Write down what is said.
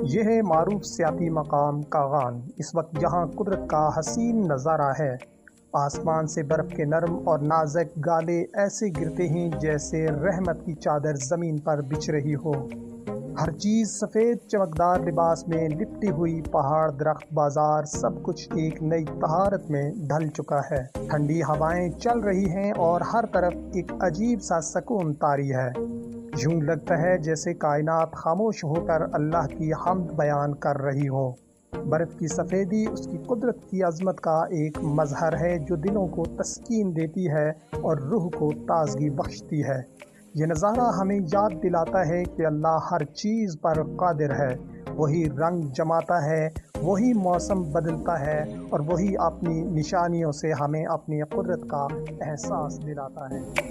یہ ہے معروف سیاحتی مقام کاغان، اس وقت جہاں قدرت کا حسین نظارہ ہے۔ آسمان سے برف کے نرم اور نازک گالے ایسے گرتے ہیں جیسے رحمت کی چادر زمین پر بچھ رہی ہو۔ ہر چیز سفید چمکدار لباس میں لپٹی ہوئی، پہاڑ، درخت، بازار، سب کچھ ایک نئی طہارت میں ڈھل چکا ہے۔ ٹھنڈی ہوائیں چل رہی ہیں اور ہر طرف ایک عجیب سا سکون طاری ہے۔ یوں لگتا ہے جیسے کائنات خاموش ہو کر اللہ کی حمد بیان کر رہی ہو۔ برف کی سفیدی اس کی قدرت کی عظمت کا ایک مظہر ہے جو دلوں کو تسکین دیتی ہے اور روح کو تازگی بخشتی ہے۔ یہ نظارہ ہمیں یاد دلاتا ہے کہ اللہ ہر چیز پر قادر ہے، وہی رنگ جماتا ہے، وہی موسم بدلتا ہے اور وہی اپنی نشانیوں سے ہمیں اپنی قدرت کا احساس دلاتا ہے۔